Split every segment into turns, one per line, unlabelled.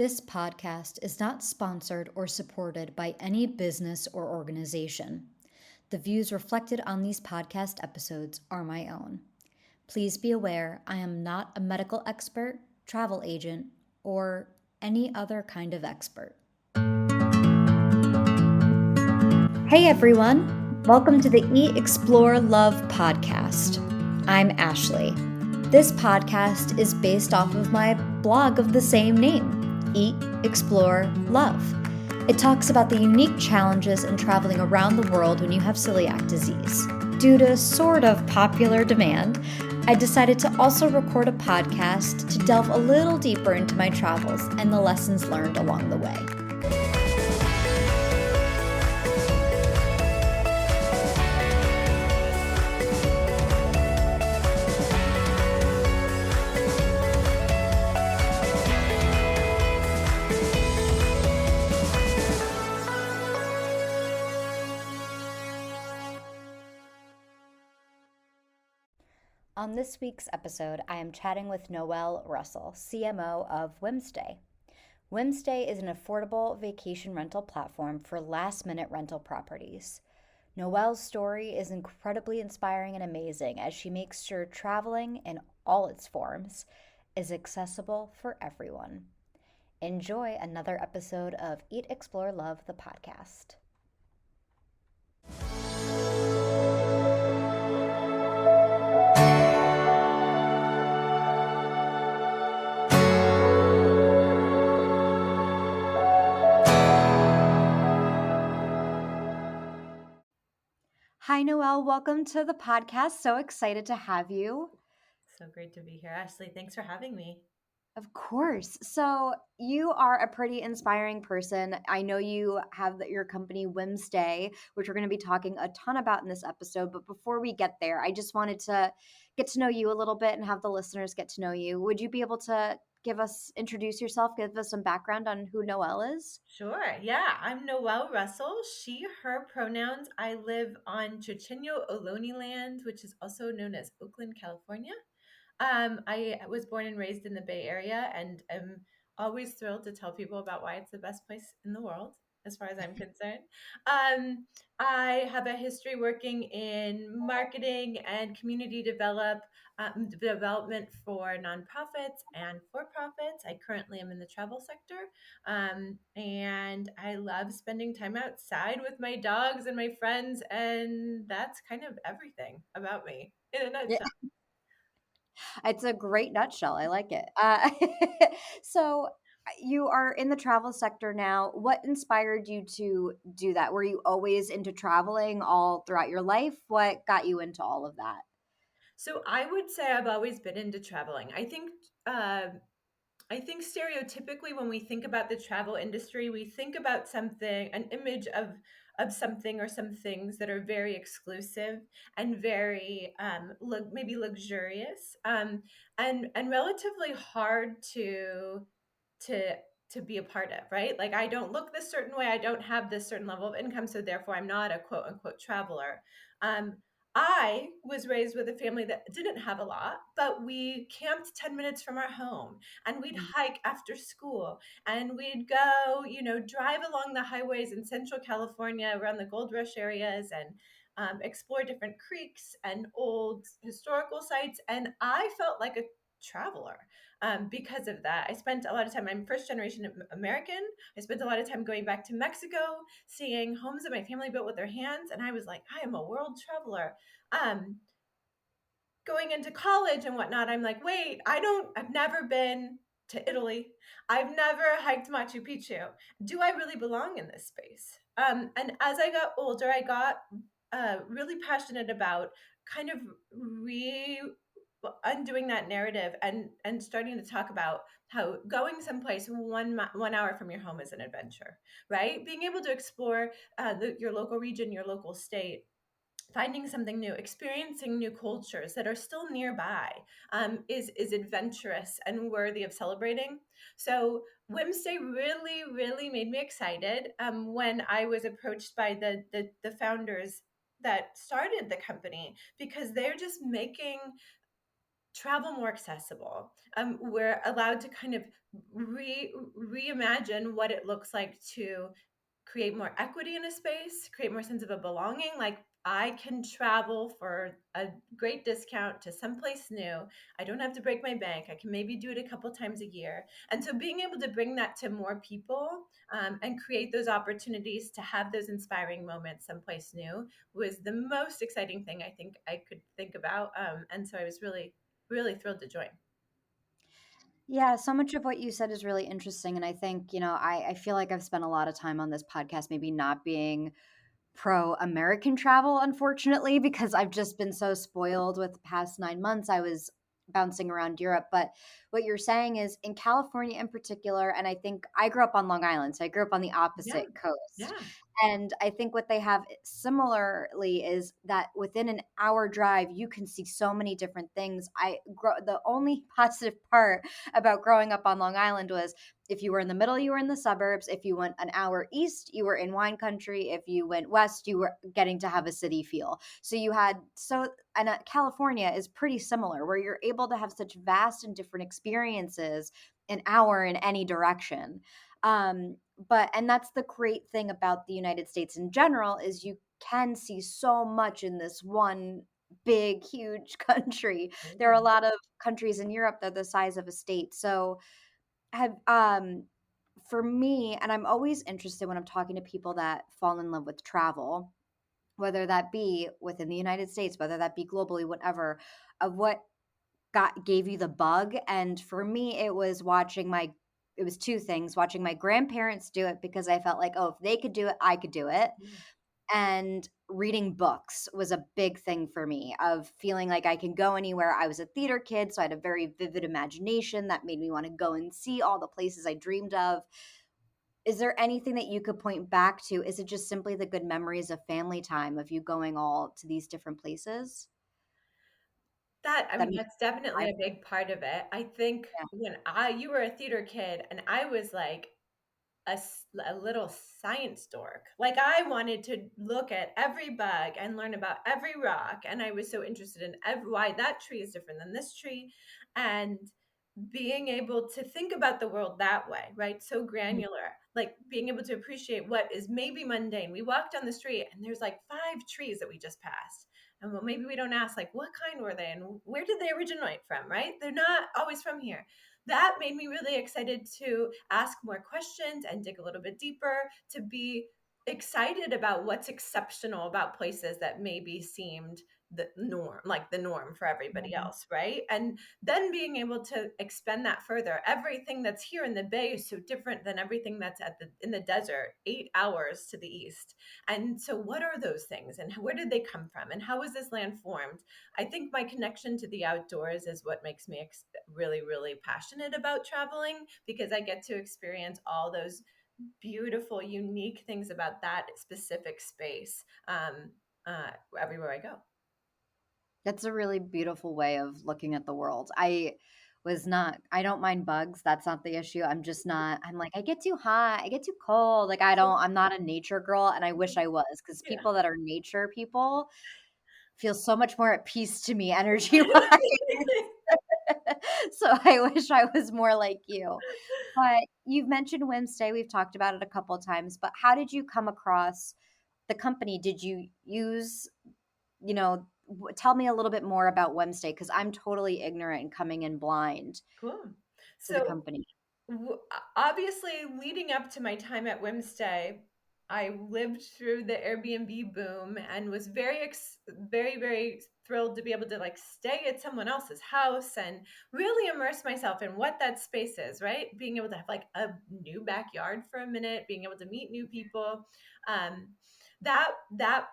This podcast is not sponsored or supported by any business or organization. The views reflected on these podcast episodes are my own. Please be aware I am not a medical expert, travel agent, or any other kind of expert. Hey everyone! Welcome to the Eat, Explore, Love podcast. I'm Ashley. This podcast is based off of my blog of the same name, Eat, Explore, Love. It talks about the unique challenges in traveling around the world when you have celiac disease. Due to sort of popular demand, I decided to also record a podcast to delve a little deeper into my travels and the lessons learned along the way. On this week's episode, I am chatting with Noel Russell, CMO of Whimstay. Whimstay is an affordable vacation rental platform for last-minute rental properties. Noel's story is incredibly inspiring and amazing as she makes sure traveling in all its forms is accessible for everyone. Enjoy another episode of Eat, Explore, Love, the podcast. Hi, Noel. Welcome to the podcast. So excited to have you.
So great to be here, Ashley. Thanks for having me.
Of course. So you are a pretty inspiring person. I know you have your company Whimstay, which we're going to be talking a ton about in this episode. But before we get there, I just wanted to get to know you a little bit and have the listeners get to know you. Would you be able to introduce yourself, give us some background on who Noel is?
Sure. Yeah, I'm Noel Russell. She, her pronouns. I live on Chochenyo Ohlone land, which is also known as Oakland, California. I was born and raised in the Bay Area and am always thrilled to tell people about why it's the best place in the world, as far as I'm concerned. Um, I have a history working in marketing and community development for nonprofits and for profits. I currently am in the travel sector, and I love spending time outside with my dogs and my friends, and that's kind of everything about me in a
Yeah,
nutshell.
it's a great nutshell. I like it. So you are in the travel sector now. What inspired you to do that? Were you always into traveling all throughout your life? What got you into all of that?
So I would say I've always been into traveling. Uh, I think stereotypically when we think about the travel industry, we think about an image of something or some things that are very exclusive and very maybe luxurious, and relatively hard to to be a part of, right? Like I don't look this certain way, I don't have this certain level of income, so therefore I'm not a quote unquote traveler. Um, I was raised with a family that didn't have a lot, but we camped 10 minutes from our home and we'd
Mhm.
hike after school and we'd go, drive along the highways in Central California around the gold rush areas and explore different creeks and old historical sites. And I felt like a traveler because of that. I spent a lot of time, I'm first generation American. I spent a lot of time going back to Mexico, seeing homes that my family built with their hands. And I was like, I am a world traveler. Um, Going into college and whatnot, I'm like, wait, I've never been to Italy. I've never hiked Machu Picchu. Do I really belong in this space? And as I got older, I got really passionate about kind of re undoing that narrative and starting to talk about how going someplace 1 hour from your home is an adventure, right? Being able to explore your local region, your local state, finding something new, experiencing new cultures that are still nearby, is adventurous and worthy of celebrating. So Whimstay really, really made me excited when I was approached by the founders that started the company, because they're just making travel more accessible. We're allowed to kind of reimagine what it looks like to create more equity in a space, create more sense of a belonging. Like I can travel for a great discount to someplace new. I don't have to break my bank. I can maybe do it a couple times a year. And so being able to bring that to more people and create those opportunities to have those inspiring moments someplace new was the most exciting thing I think I could think about. And so I was really, really thrilled to join.
Yeah, so much of what you said is really interesting. And I think, I feel like I've spent a lot of time on this podcast maybe not being pro American travel, unfortunately, because I've just been so spoiled with the past 9 months. I was bouncing around Europe. But what you're saying is in California in particular, and I think I grew up on Long Island, so I grew up on the
Yeah.
opposite coast.
Yeah.
And I think what they have similarly is that within an hour drive, you can see so many different things. The only positive part about growing up on Long Island was if you were in the middle, you were in the suburbs. If you went an hour east, you were in wine country. If you went west, you were getting to have a city feel. So California is pretty similar where you're able to have such vast and different experiences an hour in any direction. And that's the great thing about the United States in general is you can see so much in this one big, huge country. There are a lot of countries in Europe that are the size of a state. So have for me, and I'm always interested when I'm talking to people that fall in love with travel, whether that be within the United States, whether that be globally, whatever, of what gave you the bug. And for me, it was two things: watching my grandparents do it because I felt like, oh, if they could do it, I could do it.
Yeah.
And reading books was a big thing for me of feeling like I can go anywhere. I was a theater kid, so I had a very vivid imagination that made me want to go and see all the places I dreamed of. Is there anything that you could point back to? Is it just simply the good memories of family time of you going all to these different places
I
that
mean,
make
that's definitely
life?
a big part of it. I think
Yeah.
you were a theater kid and I was like a little science dork. Like I wanted to look at every bug and learn about every rock. And I was so interested in why that tree is different than this tree. And being able to think about the world that way, right? So granular, like being able to appreciate what is maybe mundane. We walk down the street and there's like 5 trees that we just passed. And well, maybe we don't ask, like, what kind were they and where did they originate from, right? They're not always from here. That made me really excited to ask more questions and dig a little bit deeper, to be excited about what's exceptional about places that maybe seemed the norm for everybody
Mhm.
else, right? And then being able to expend that further. Everything that's here in the bay is so different than everything that's in the desert 8 hours to the east. And so what are those things and where did they come from and how was this land formed? I think my connection to the outdoors is what makes me really, really passionate about traveling, because I get to experience all those beautiful, unique things about that specific space everywhere I go.
That's a really beautiful way of looking at the world. I don't mind bugs. That's not the issue. I'm like, I get too hot. I get too cold. Like, I'm not a nature girl. And I wish I was because
Yeah.
people that are nature people feel so much more at peace to me energy wise. So I wish I was more like you. But you've mentioned Whimstay. We've talked about it a couple of times. But how did you come across the company? Did you use tell me a little bit more about Wednesday because I'm totally ignorant and coming in blind
Cool.
to the
So
company.
obviously, leading up to my time at Whimstay, I lived through the Airbnb boom and was very, very thrilled to be able to like stay at someone else's house and really immerse myself in what that space is, right? Being able to have like a new backyard for a minute, being able to meet new people. Um, that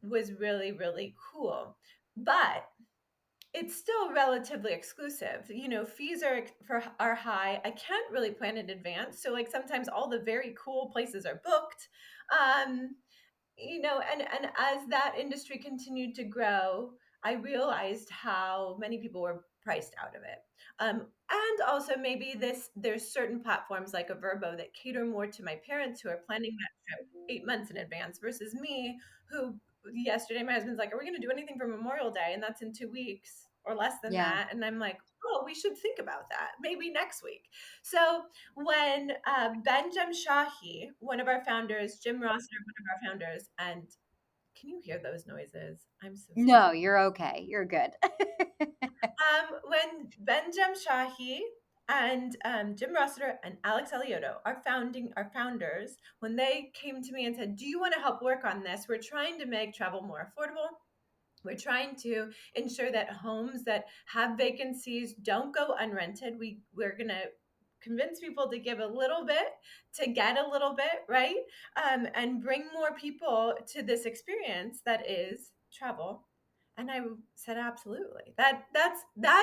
was really, really cool. But it's still relatively exclusive. Fees are high. I can't really plan in advance. So like sometimes all the very cool places are booked. Um, and as that industry continued to grow, I realized how many people were priced out of it. And also maybe there's certain platforms like a Verbo that cater more to my parents who are planning that trip 8 months in advance versus me, who yesterday my husband's like, are we going to do anything for Memorial Day? And that's in 2 weeks or less than
Yeah.
that. And I'm like, oh, we should think about that maybe next week. So when Ben Shahi, one of our founders, Jim Rossiter, one of our founders, and can you hear those noises? I'm so sorry.
No, you're okay. You're good.
When Ben Shahi and Jim Rossiter and Alex Eliotto, our founders, when they came to me and said, "Do you want to help work on this? We're trying to make travel more affordable. We're trying to ensure that homes that have vacancies don't go unrented. We're going to convince people to give a little bit to get a little bit, right? And bring more people to this experience that is travel." And I said, absolutely. That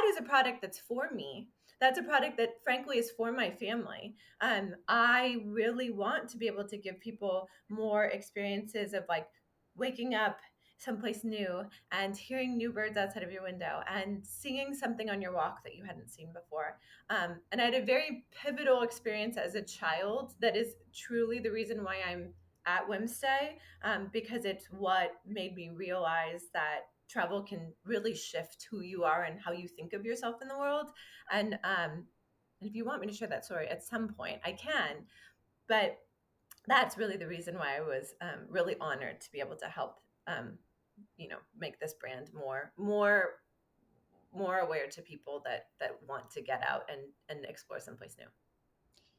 is a product that's for me. That's a product that, frankly, is for my family. I really want to be able to give people more experiences of like waking up someplace new and hearing new birds outside of your window and seeing something on your walk that you hadn't seen before. And I had a very pivotal experience as a child that is truly the reason why I'm at Whimstay, because it's what made me realize that travel can really shift who you are and how you think of yourself in the world. And if you want me to share that story at some point, I can. But that's really the reason why I was really honored to be able to help, make this brand more aware to people that want to get out and explore someplace new.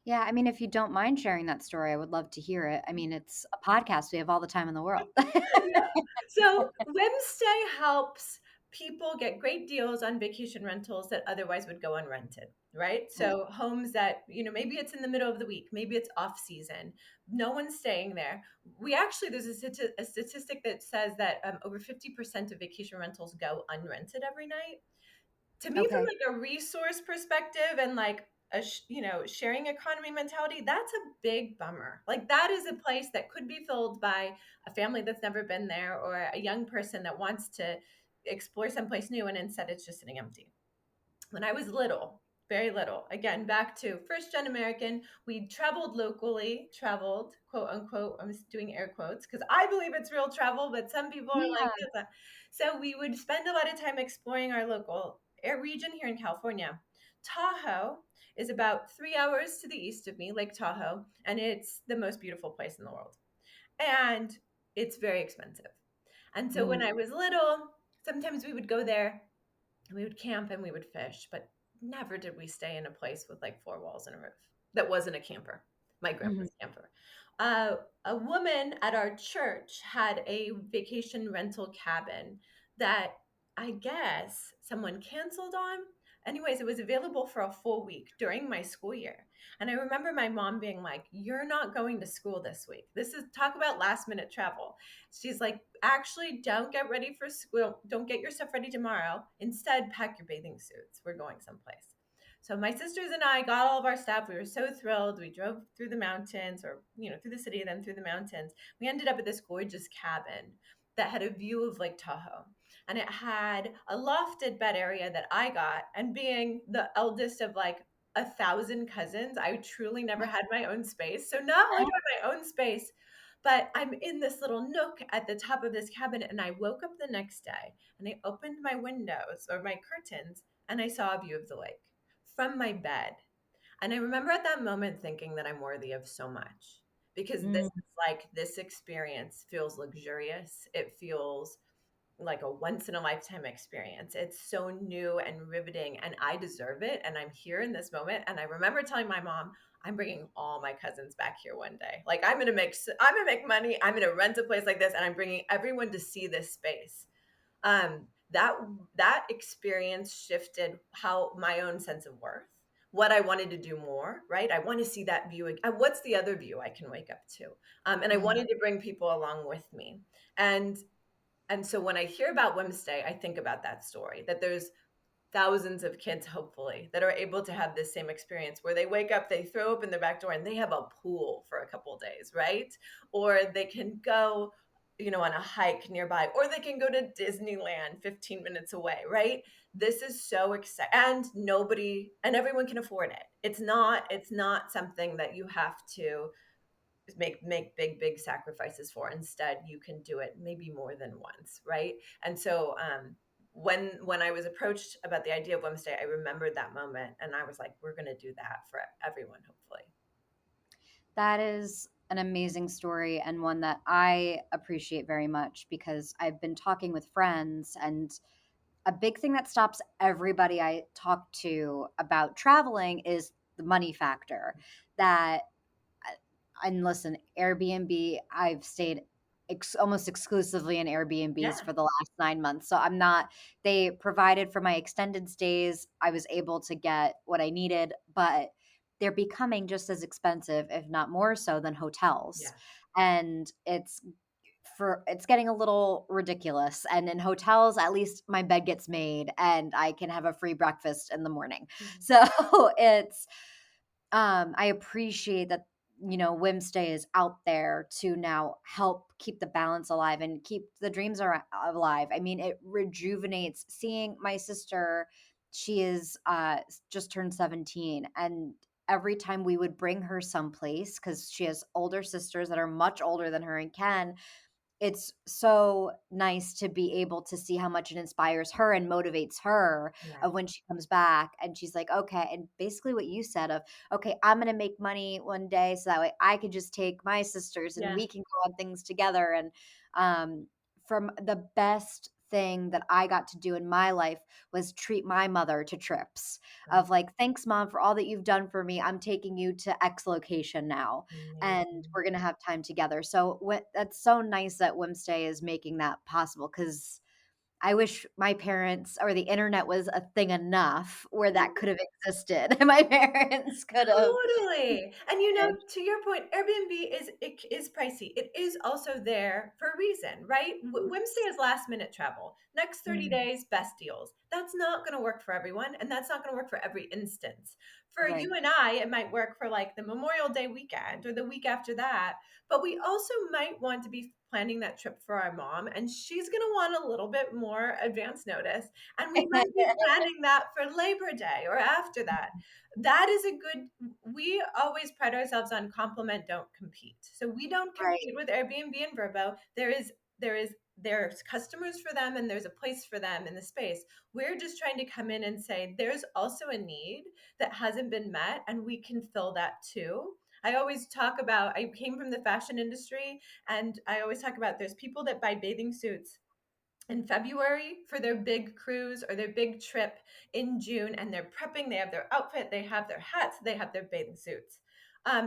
Yeah, I mean, if you don't mind sharing that story, I would love to hear it. I mean, it's a podcast. We have all the time in the world.
Yeah. So Whimstay helps people get great deals on vacation rentals that otherwise would go unrented, right? So homes that, maybe it's in the middle of the week, maybe it's off season, no one's staying there. There's a statistic that says that over 50% of vacation rentals go unrented every night. To me, from
Okay.
like a resource perspective and like sharing economy mentality, that's a big bummer. Like that is a place that could be filled by a family that's never been there or a young person that wants to explore someplace new, and instead it's just sitting empty. When I was little, very little, again, back to first gen American, we traveled, quote unquote. I'm doing air quotes because I believe it's real travel, but some people are like,
Yeah.
"It's not." So we would spend a lot of time exploring our local air region here in California. Tahoe is about 3 hours to the east of me, Lake Tahoe, and it's the most beautiful place in the world. And it's very expensive. And so when
Mm.
I was little, sometimes we would go there and we would camp and we would fish, but never did we stay in a place with like four walls and a roof that wasn't a camper, my
Mhm.
grandpa's camper. Uh, a woman at our church had a vacation rental cabin that I guess someone canceled on. Anyways, it was available for a full week during my school year. And I remember my mom being like, "You're not going to school this week." This is talk about last minute travel. She's like, "Actually, don't get ready for school. Don't get your stuff ready tomorrow. Instead, pack your bathing suits. We're going someplace." So my sisters and I got all of our stuff. We were so thrilled. We drove through the mountains or, through the city, then through the mountains. We ended up at this gorgeous cabin that had a view of Lake Tahoe. And it had a lofted bed area that I got. And being the eldest of like 1,000 cousins, I truly never had my own space. So not only do I have my own space, but I'm in this little nook at the top of this cabin. And I woke up the next day and I opened my windows or my curtains and I saw a view of the lake from my bed. And I remember at that moment thinking that I'm worthy of so much because
Mm.
this experience feels luxurious. It feels like a once in a lifetime experience. It's so new and riveting and I deserve it. And I'm here in this moment. And I remember telling my mom, I'm bringing all my cousins back here one day. Like I'm going to make money. I'm going to rent a place like this and I'm bringing everyone to see this space. That experience shifted how my own sense of worth, what I wanted to do more, right? I want to see that view. What's the other view I can wake up to? And I
Mm.
wanted to bring people along with me. And so when I hear about Whimstay, I think about that story, that there's thousands of kids, hopefully, that are able to have this same experience where they wake up, they throw open their back door and they have a pool for a couple of days, right? Or they can go, on a hike nearby, or they can go to Disneyland 15 minutes away, right? This is so exciting. And everyone can afford it. It's not something that you have to make big sacrifices for. Instead, you can do it maybe more than once, right? And so when I was approached about the idea of Whimstay, I remembered that moment, and I was like, we're going to do that for everyone, hopefully.
That is an amazing story, and one that I appreciate very much, because I've been talking with friends, and a big thing that stops everybody I talk to about traveling is the money factor. That and listen, Airbnb, I've stayed almost exclusively in Airbnbs
Yeah.
for the last 9 months. So I'm not, they provided for my extended stays. I was able to get what I needed, but they're becoming just as expensive, if not more so, than hotels.
Yeah.
And it's getting a little ridiculous. And in hotels, at least my bed gets made and I can have a free breakfast in the morning.
Mhm.
So it's I appreciate that, Whimstay is out there to now help keep the balance alive and keep the dreams alive. I mean, it rejuvenates seeing my sister. She is just turned 17, and every time we would bring her someplace, because she has older sisters that are much older than her and can, it's so nice to be able to see how much it inspires her and motivates her
Yeah.
of when she comes back and she's like, okay, and basically what you said of, okay, I'm going to make money one day so that way I could just take my sisters and
Yeah.
we can go on things together. And from the best thing that I got to do in my life was treat my mother to trips of like, thanks mom for all that you've done for me. I'm taking you to X location now and
Amazing.
we're going to have time together. So that's so nice that Whimstay is making that possible, because I wish my parents or the internet was a thing enough where that could have existed and my parents could have.
Totally. And to your point, Airbnb is pricey. It is also there for a reason, right? Whimsy is last minute travel. Next 30
Mm,
days, best deals. That's not going to work for everyone, and that's not going to work for every instance. For
right.
you and I, it might work for like the Memorial Day weekend or the week after that, but we also might want to be planning that trip for our mom, and she's going to want a little bit more advance notice, and we might be planning that for Labor Day or after that. That is a good, we always pride ourselves on complement, don't compete. So we don't
Right.
compete with Airbnb and Vrbo. There's customers for them and there's a place for them in the space. We're just trying to come in and say there's also a need that hasn't been met and we can fill that too. I always talk about, I came from the fashion industry, and I always talk about there's people that buy bathing suits in February for their big cruise or their big trip in June, and they're prepping. They have their outfit, they have their hats, they have their bathing suits.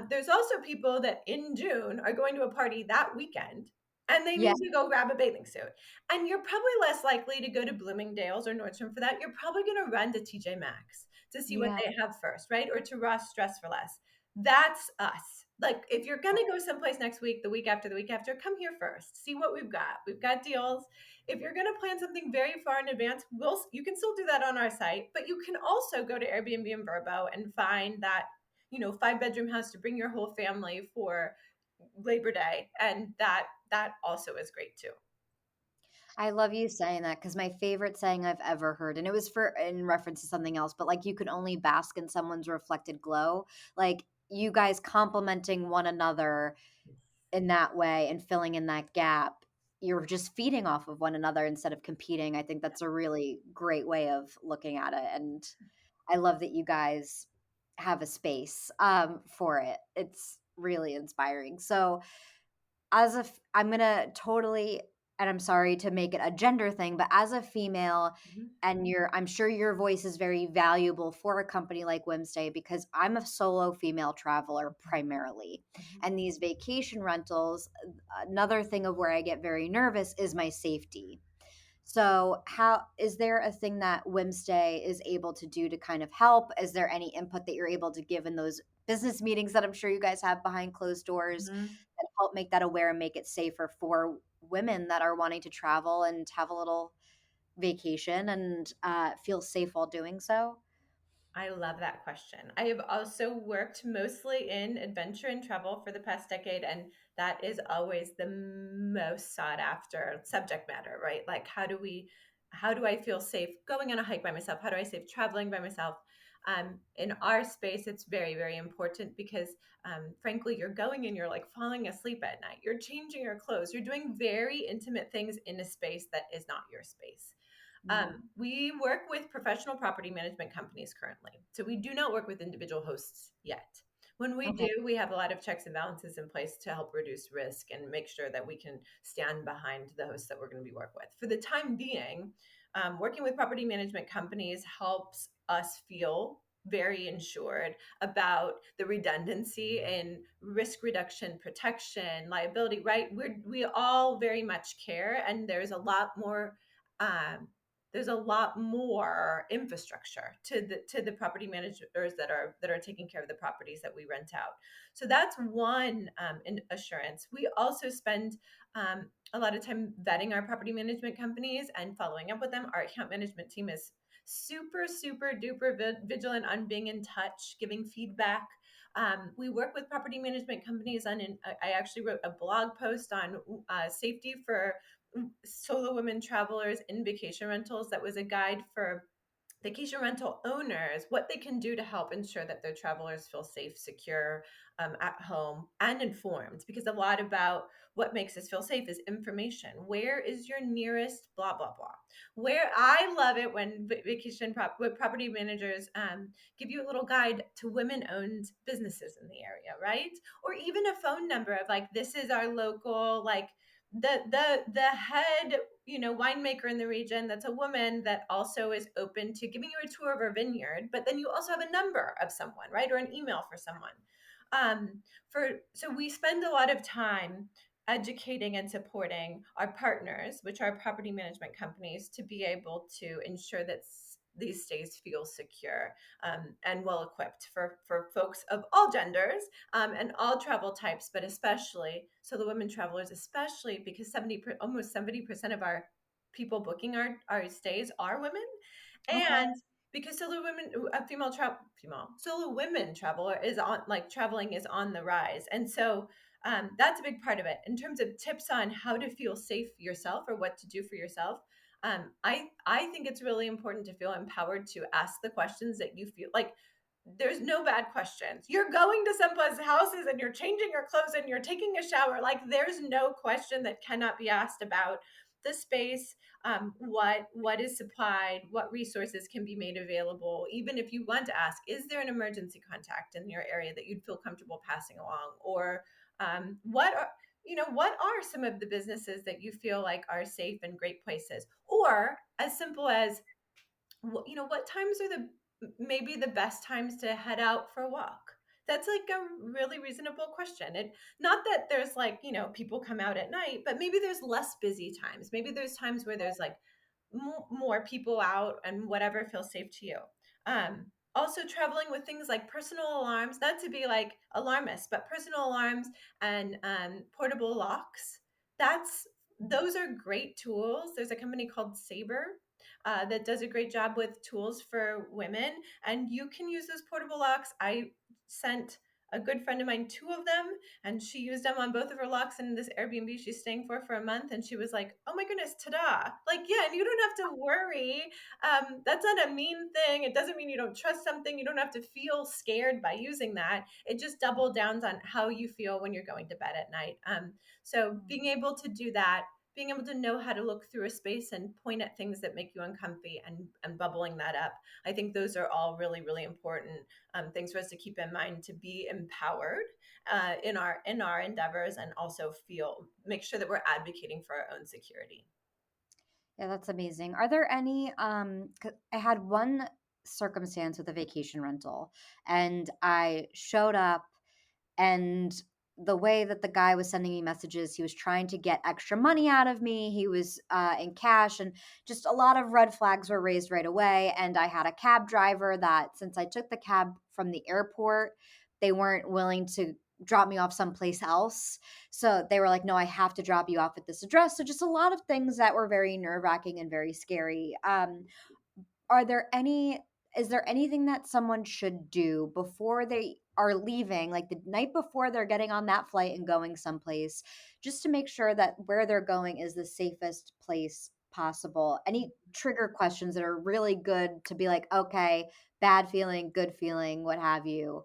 There's also people that in June are going to a party that weekend and they
Yeah.
need to go grab a bathing suit. And you're probably less likely to go to Bloomingdale's or Nordstrom for that. You're probably going to run to TJ Maxx to see what
Yeah.
they have first, right? Or to Ross Dress for Less. That's us. Like if you're going to go someplace next week, the week after, come here first. See what we've got. We've got deals. If you're going to plan something very far in advance, you can still do that on our site, but you can also go to Airbnb and Vrbo and find that 5-bedroom house to bring your whole family for Labor Day, and that also is great too.
I love you saying that, because my favorite saying I've ever heard, and it was for in reference to something else, but like, you can only bask in someone's reflected glow. Like, you guys complimenting one another in that way and filling in that gap, you're just feeding off of one another instead of competing. I think that's a really great way of looking at it, and I love that you guys have a space for it. It's really inspiring. So I'm gonna totally, and I'm sorry to make it a gender thing, but as a female,
Mhm.
and I'm sure your voice is very valuable for a company like Whimstay, because I'm a solo female traveler primarily.
Mhm.
And these vacation rentals, another thing of where I get very nervous is my safety. So, how is there a thing that Whimstay is able to do to kind of help? Is there any input that you're able to give in those business meetings that I'm sure you guys have behind closed doors
Mhm.
that help make that aware and make it safer for women that are wanting to travel and have a little vacation and feel safe while doing so?
I love that question. I have also worked mostly in adventure and travel for the past decade, and that is always the most sought after subject matter, right? Like, how do I feel safe going on a hike by myself? How do I safe traveling by myself? In our space, it's very, very important because, frankly, you're going and you're like falling asleep at night. You're changing your clothes. You're doing very intimate things in a space that is not your space. We work with professional property management companies currently. So we do not work with individual hosts yet. When we
Okay.
do, we have a lot of checks and balances in place to help reduce risk and make sure that we can stand behind the hosts that we're going to be working with. For the time being, working with property management companies helps us feel very insured about the redundancy in risk reduction, protection, liability, right? We all very much care, and um, there's a lot more infrastructure to the property managers that are taking care of the properties that we rent out. So that's one assurance. We also spend a lot of time vetting our property management companies and following up with them. Our account management team is super duper vigilant on being in touch, giving feedback. We work with property management companies I actually wrote a blog post on safety for solo women travelers in vacation rentals. That was a guide for vacation rental owners, what they can do to help ensure that their travelers feel safe, secure, at home, and informed. Because a lot about what makes us feel safe is information. Where is your nearest blah blah blah? Where I love it when property managers give you a little guide to women-owned businesses in the area, right? Or even a phone number of like, this is our local like the head winemaker in the region, that's a woman that also is open to giving you a tour of her vineyard, but then you also have a number of someone, right, or an email for someone. So we spend a lot of time educating and supporting our partners, which are property management companies, to be able to ensure that these stays feel secure and well equipped for folks of all genders and all travel types, but especially so the women travelers, especially because almost 70% of our people booking our stays are women,
Okay.
and because solo women traveler is on like traveling is on the rise, and so that's a big part of it. In terms of tips on how to feel safe yourself or what to do for yourself, I think it's really important to feel empowered to ask the questions that you feel like. There's no bad questions. You're going to someone's houses and you're changing your clothes and you're taking a shower. Like there's no question that cannot be asked about the space, what is supplied, what resources can be made available. Even if you want to ask, is there an emergency contact in your area that you'd feel comfortable passing along, or what are some of the businesses that you feel like are safe and great places, or as simple as what times are maybe the best times to head out for a walk. That's like a really reasonable question. And not that there's like people come out at night, but maybe there's less busy times. Maybe there's times where there's like more people out, and whatever feels safe to you. Also traveling with things like personal alarms, not to be like alarmist, but personal alarms and portable locks. that's those are great tools. There's a company called Sabre that does a great job with tools for women, and you can use those portable locks. I sent a good friend of mine two of them, and she used them on both of her locks in this Airbnb she's staying for a month, and she was like, oh my goodness, ta-da. Like, yeah, and you don't have to worry. That's not a mean thing. It doesn't mean you don't trust something. You don't have to feel scared by using that. It just double downs on how you feel when you're going to bed at night. So being able to do that, being able to know how to look through a space and point at things that make you uncomfy, and bubbling that up. I think those are all really, really important things for us to keep in mind, to be empowered in our endeavors, and also make sure that we're advocating for our own security.
Yeah, that's amazing. Are there any 'cause I had one circumstance with a vacation rental, and I showed up, and the way that the guy was sending me messages, he was trying to get extra money out of me. He was in cash, and just a lot of red flags were raised right away. And I had a cab driver that, since I took the cab from the airport, they weren't willing to drop me off someplace else. So they were like, no, I have to drop you off at this address. So just a lot of things that were very nerve wracking and very scary. Are there any Is there anything that someone should do before they are leaving, like the night before they're getting on that flight and going someplace, just to make sure that where they're going is the safest place possible? Any trigger questions that are really good to be like, okay, bad feeling, good feeling, what have you?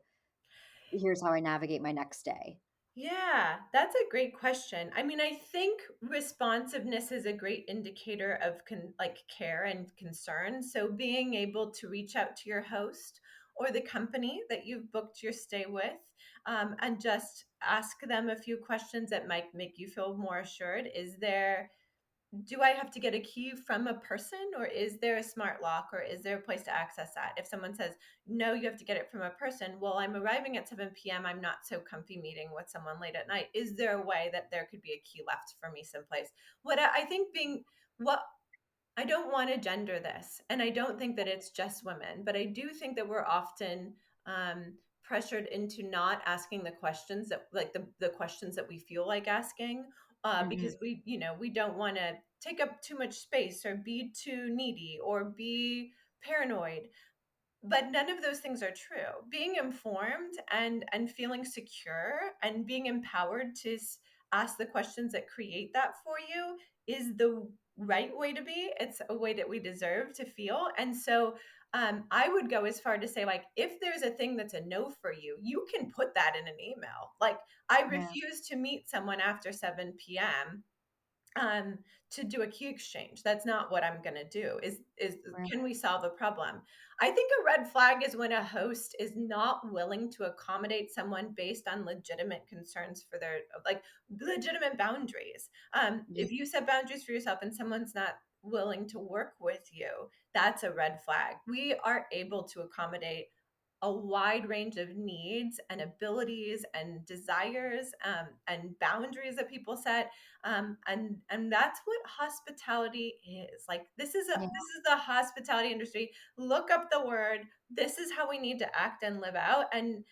Here's how I navigate my next day.
Yeah, that's a great question. I mean, I think responsiveness is a great indicator of like care and concern. So being able to reach out to your host or the company that you've booked your stay with, and just ask them a few questions that might make you feel more assured. Do I have to get a key from a person, or is there a smart lock, or is there a place to access that? If someone says, no, you have to get it from a person, well, I'm arriving at 7 p.m. I'm not so comfy meeting with someone late at night. Is there a way that there could be a key left for me someplace? What I think what I don't want to gender this, and I don't think that it's just women, but I do think that we're often pressured into not asking the questions that, like the questions that we feel like asking,
Hmm.
because we don't want to take up too much space or be too needy or be paranoid. But none of those things are true. Being informed and feeling secure and being empowered to ask the questions that create that for you is the right way to be. It's a way that we deserve to feel. And so I would go as far to say, like, if there's a thing that's a no for you, you can put that in an email. Like, I
Yeah.
refuse to meet someone after 7 p.m. um to do a key exchange. That's not what I'm going to do. Is
Right.
Can we solve a problem? I think a red flag is when a host is not willing to accommodate someone based on legitimate concerns for their, like, legitimate boundaries.
Yeah.
If you set boundaries for yourself and someone's not willing to work with you, that's a red flag. We are able to accommodate a wide range of needs and abilities and desires, and boundaries that people set, and that's what hospitality is. Like, this is
Yeah.
the hospitality industry. Look up the word. This is how we need to act and live out. And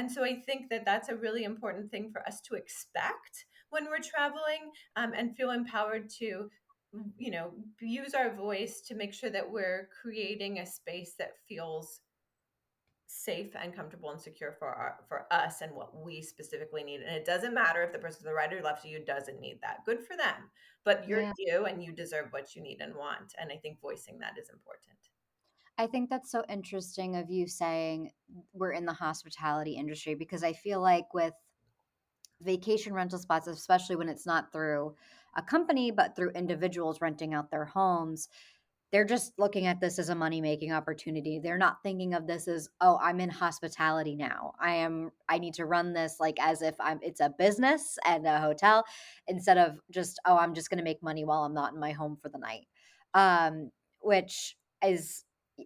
so I think that that's a really important thing for us to expect when we're traveling, and feel empowered to use our voice to make sure that we're creating a space that feels safe and comfortable and secure for us and what we specifically need. And it doesn't matter if the person to the right or left of you doesn't need that. Good for them. But you're
Yeah.
you, and you deserve what you need and want. And I think voicing that is important.
I think that's so interesting of you saying we're in the hospitality industry, because I feel like with vacation rental spots, especially when it's not through a company, but through individuals renting out their homes, they're just looking at this as a money making opportunity. They're not thinking of this as, oh, I'm in hospitality now. I need to run this like as if it's a business and a hotel, instead of just, oh, I'm just going to make money while I'm not in my home for the night. Which is,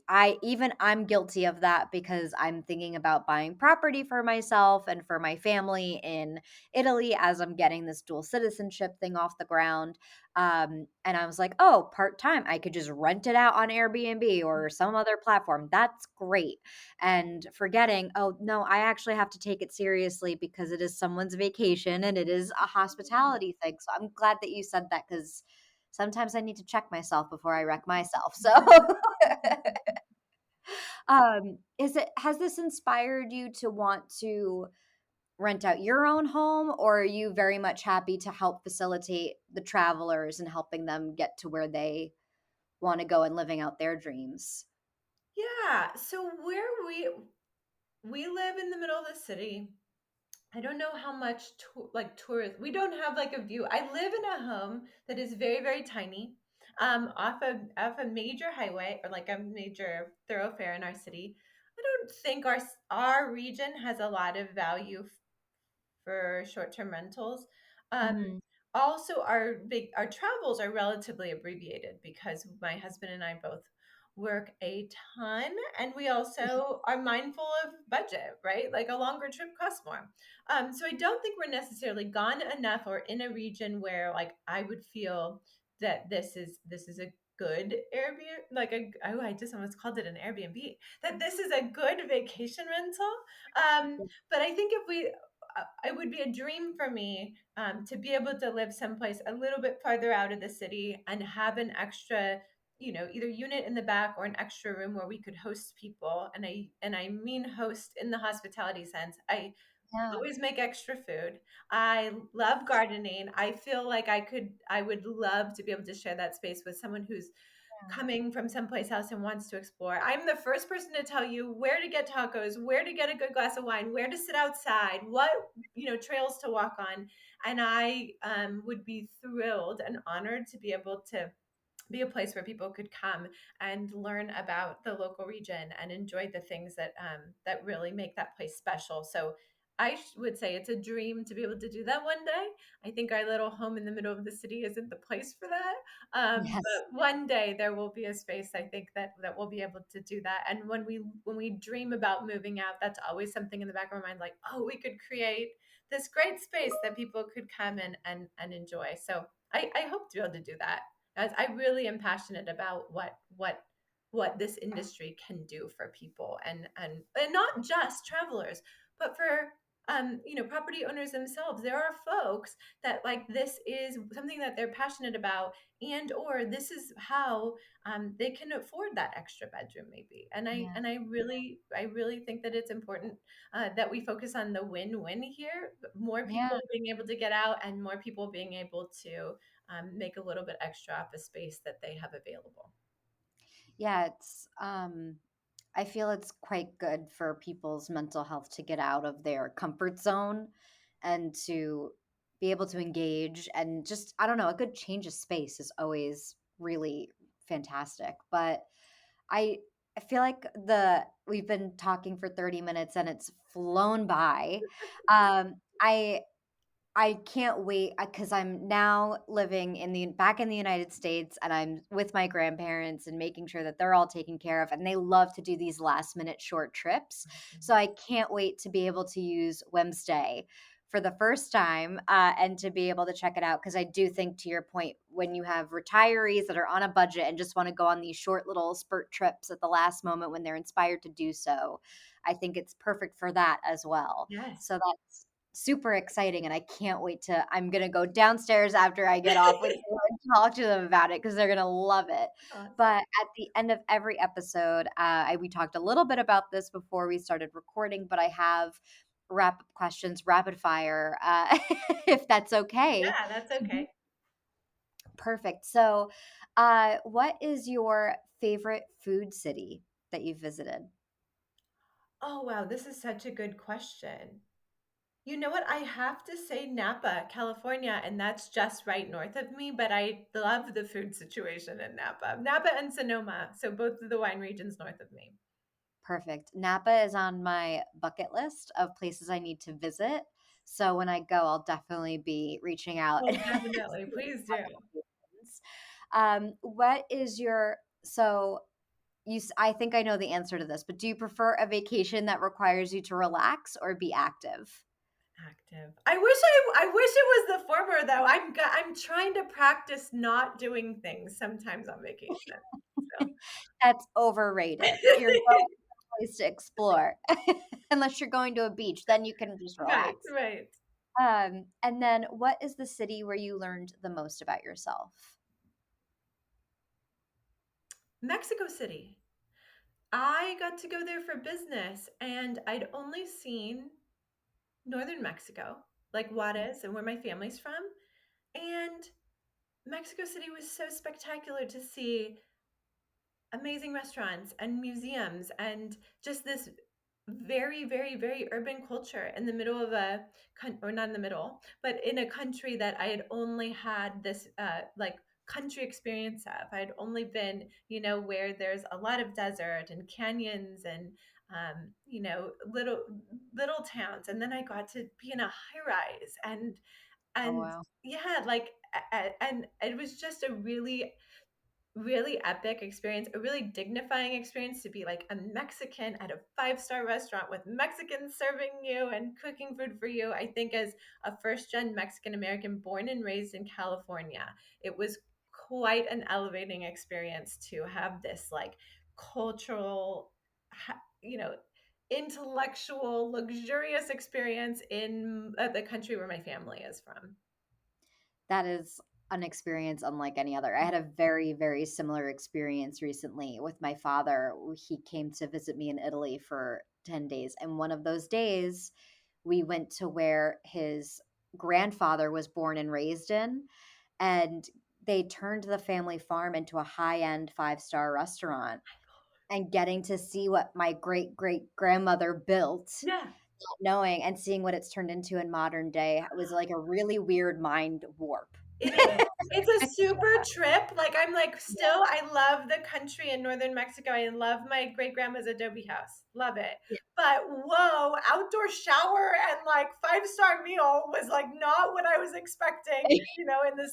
I'm guilty of that, because I'm thinking about buying property for myself and for my family in Italy as I'm getting this dual citizenship thing off the ground. And I was like, oh, part time, I could just rent it out on Airbnb or some other platform. That's great. And forgetting, oh, no, I actually have to take it seriously because it is someone's vacation and it is a hospitality thing. So I'm glad that you said that, because sometimes I need to check myself before I wreck myself. So, has this inspired you to want to rent out your own home, or are you very much happy to help facilitate the travelers and helping them get to where they want to go and living out their dreams?
Yeah. So where we live in the middle of the city. I don't know how much like tourists. We don't have like a view. I live in a home that is very, very tiny, off a major highway, or like a major thoroughfare in our city. I don't think our region has a lot of value for short-term rentals. Um,
Mhm.
Also, our travels are relatively abbreviated because my husband and I both work a ton, and we also are mindful of budget, right? Like, a longer trip costs more. So I don't think we're necessarily gone enough or in a region where, like, I would feel that this is a good Airbnb, like I just almost called it an Airbnb. That this is a good vacation rental. But I think if we it would be a dream for me, to be able to live someplace a little bit farther out of the city and have an extra, either unit in the back or an extra room where we could host people. And I mean host in the hospitality sense. I
Yeah.
always make extra food. I love gardening. I feel like I would love to be able to share that space with someone who's coming from someplace else and wants to explore. I'm the first person to tell you where to get tacos, where to get a good glass of wine, where to sit outside, what trails to walk on, and I would be thrilled and honored to be able to be a place where people could come and learn about the local region and enjoy the things that really make that place special. So would say it's a dream to be able to do that one day. I think our little home in the middle of the city isn't the place for that.
Yes.
But one day there will be a space, I think, that we'll be able to do that. And when we dream about moving out, that's always something in the back of our mind, like, oh, we could create this great space that people could come and enjoy. So I hope to be able to do that, as I really am passionate about what this industry can do for people, and not just travelers, but for property owners themselves. There are folks that, like, this is something that they're passionate about, and or this is how they can afford that extra bedroom maybe. And I
Yeah.
and I really think that it's important that we focus on the win-win here. More
Yeah.
people being able to get out, and more people being able to make a little bit extra off the space that they have available.
Yeah, I feel it's quite good for people's mental health to get out of their comfort zone and to be able to engage, and just, I don't know, a good change of space is always really fantastic. But I I feel like the we've been talking for 30 minutes and it's flown by. I can't wait because I'm now living back in the United States, and I'm with my grandparents and making sure that they're all taken care of, and they love to do these last minute short trips. So I can't wait to be able to use Whimstay for the first time, and to be able to check it out, because I do think, to your point, when you have retirees that are on a budget and just want to go on these short little spurt trips at the last moment when they're inspired to do so, I think it's perfect for that as well.
Yes.
So that's super exciting, and I can't wait I'm gonna go downstairs after I get off with you and talk to them about it, because they're gonna love it.
Awesome.
But at the end of every episode, we talked a little bit about this before we started recording, but I have wrap-up questions, rapid fire, if that's okay.
Yeah, that's okay.
Perfect. So, what is your favorite food city that you've visited?
Oh, wow, this is such a good question. You know what? I have to say Napa, California, and that's just right north of me, but I love the food situation in Napa. Napa and Sonoma, so both of the wine regions north of me.
Perfect. Napa is on my bucket list of places I need to visit. So when I go, I'll definitely be reaching out.
Oh, definitely. Please do.
What is so I think I know the answer to this, but do you prefer a vacation that requires you to relax or be active?
Active. I wish it was the former though. I'm trying to practice not doing things sometimes on vacation. So
That's overrated. You're going someplace to explore. Unless you're going to a beach, then you can just
right,
relax.
right.
And then what is the city where you learned the most about yourself?
Mexico City. I got to go there for business, and I'd only seen northern Mexico, like Juarez and where my family's from. And Mexico City was so spectacular to see, amazing restaurants and museums and just this very, very, very urban culture in the middle of or not in the middle, but in a country that I had only had this like country experience of. I had only been, where there's a lot of desert and canyons and little towns, and then I got to be in a high rise
Oh,
and
wow.
yeah, like and it was just a really really epic experience, a really dignifying experience to be like a Mexican at a five-star restaurant with Mexicans serving you and cooking food for you. I think as a first-gen Mexican American born and raised in California, it was quite an elevating experience to have this like cultural, you know, intellectual, luxurious experience in the country where my family is from.
That is an experience unlike any other. I had a very, very similar experience recently with my father. He came to visit me in Italy for 10 days. And one of those days, we went to where his grandfather was born and raised in. And they turned the family farm into a high-end 5-star restaurant, and getting to see what my great-great-grandmother built,
Yeah.
not knowing and seeing what it's turned into in modern day was like a really weird mind warp.
It is. It's a super trip. Like I'm like
Yeah.
still I love the country in northern Mexico. I love my great grandma's adobe house. Love it.
Yeah.
But whoa, outdoor shower and like 5-star meal was like not what I was expecting, in the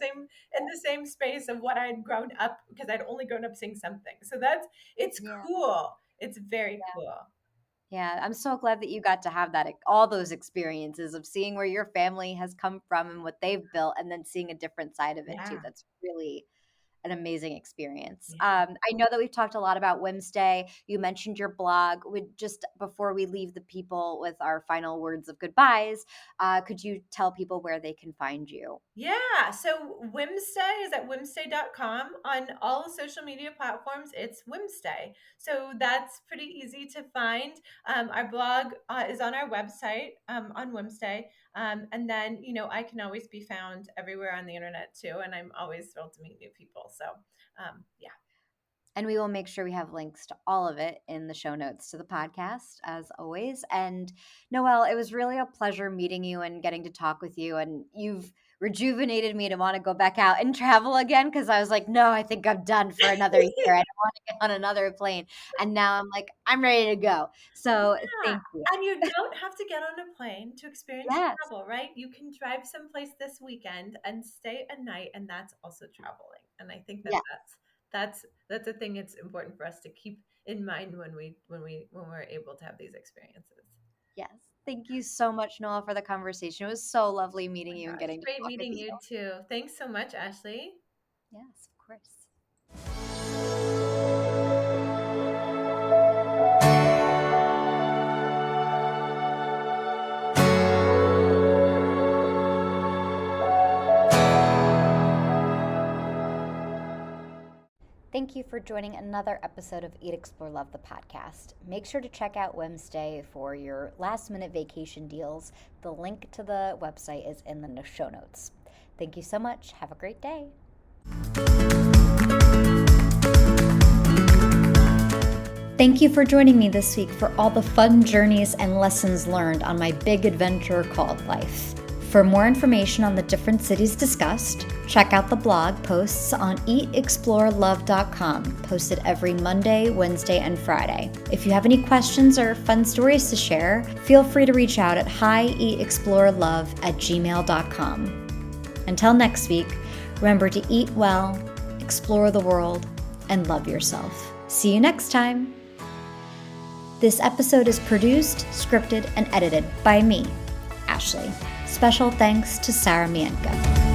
same space of what I'd grown up, because I'd only grown up seeing something. So it's
Yeah.
cool. It's very cool.
Yeah, I'm so glad that you got to have all those experiences of seeing where your family has come from and what they've built, and then seeing a different side of it too.
Yeah.
That's really an amazing experience.
Yeah.
I know that we've talked a lot about Whimstay. You mentioned your blog. Just before we leave the people with our final words of goodbyes, could you tell people where they can find you?
Yeah. So Whimstay is at whimstay.com. On all social media platforms, it's Whimstay. So that's pretty easy to find. Our blog is on our website, on Whimstay. And then, I can always be found everywhere on the internet too. And I'm always thrilled to meet new people. So, yeah.
And we will make sure we have links to all of it in the show notes to the podcast, as always. And Noel, it was really a pleasure meeting you and getting to talk with you. And you've rejuvenated me to want to go back out and travel again, because I was like, no, I think I'm done for another year. I don't want to get on another plane. And now I'm like, I'm ready to go. So
Yeah.
thank you.
And you don't have to get on a plane to experience
Yes.
travel, right? You can drive someplace this weekend and stay a night, and that's also traveling. And I think that
Yeah.
that's a thing it's important for us to keep in mind when we're able to have these experiences.
Yes. Thank you so much, Noel, for the conversation. It was so lovely
Oh
meeting
my
you and
gosh,
getting to
great
talk with
meeting
you.
you too. Thanks so much, Ashley.
Yes, of course. Thank you for joining another episode of Eat, Explore, Love, the podcast. Make sure to check out Whimstay for your last-minute vacation deals. The link to the website is in the show notes. Thank you so much. Have a great day.
Thank you for joining me this week for all the fun journeys and lessons learned on my big adventure called life. For more information on the different cities discussed, check out the blog posts on hieatexplorelove.com, posted every Monday, Wednesday, and Friday. If you have any questions or fun stories to share, feel free to reach out at hieatexplorelove@gmail.com. Until next week, remember to eat well, explore the world, and love yourself. See you next time. This episode is produced, scripted, and edited by me, Ashley. Special thanks to Sarah Mientka.